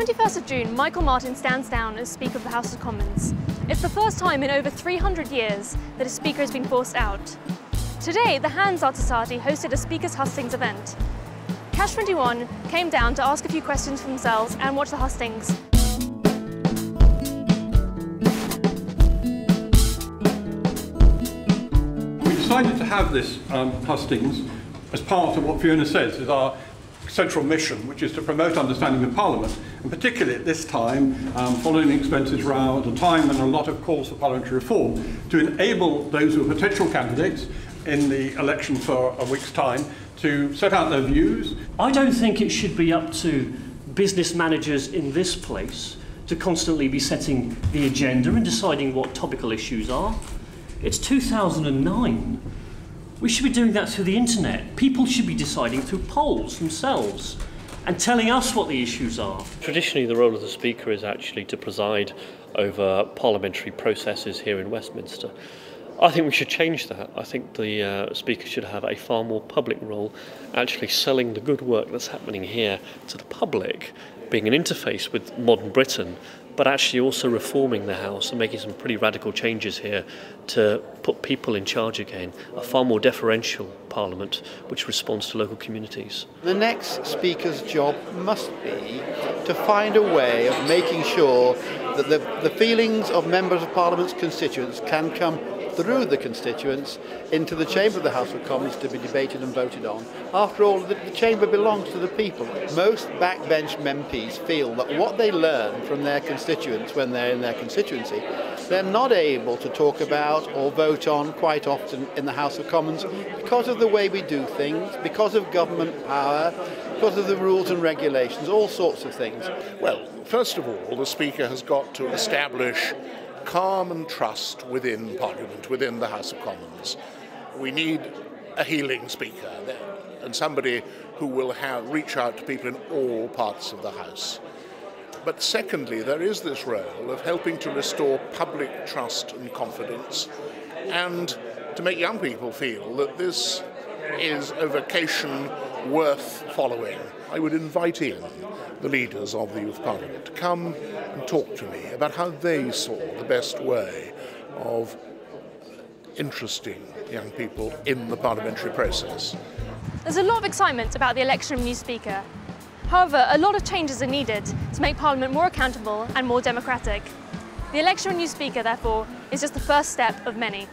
21st of June, Michael Martin stands down as Speaker of the House of Commons. It's the first time in over 300 years that a Speaker has been forced out. Today, the Hansard Society hosted a Speaker's Hustings event. Cash 21 came down to ask a few questions for themselves and watch the hustings. We decided to have this hustings as part of what Fiona says is our central mission, which is to promote understanding of Parliament, and particularly at this time, following the expenses row, at a time when a lot of calls for parliamentary reform, to enable those who are potential candidates in the election for a week's time to set out their views. I don't think it should be up to business managers in this place to constantly be setting the agenda and deciding what topical issues are. It's 2009. We should be doing that through the internet. People should be deciding through polls themselves and telling us what the issues are. Traditionally, the role of the Speaker is actually to preside over parliamentary processes here in Westminster. I think we should change that. I think the Speaker should have a far more public role, actually selling the good work that's happening here to the public, being an interface with modern Britain, but actually also reforming the House and making some pretty radical changes here to put people in charge again, a far more deferential Parliament which responds to local communities. The next Speaker's job must be to find a way of making sure that the feelings of members of Parliament's constituents can come through the constituents into the chamber of the House of Commons to be debated and voted on. After all, the chamber belongs to the people. Most backbench MPs feel that what they learn from their constituents when they're in their constituency, they're not able to talk about or vote on quite often in the House of Commons because of the way we do things, because of government power, because of the rules and regulations, all sorts of things. Well, first of all, the Speaker has got to establish calm and trust within Parliament, within the House of Commons. We need a healing Speaker and somebody who will reach out to people in all parts of the House. But secondly, there is this role of helping to restore public trust and confidence and to make young people feel that this is a vocation worth following. I would invite in the leaders of the Youth Parliament to come and talk to me about how they saw the best way of interesting young people in the parliamentary process. There's a lot of excitement about the election of a new Speaker. However, a lot of changes are needed to make Parliament more accountable and more democratic. The election of a new Speaker, therefore, is just the first step of many.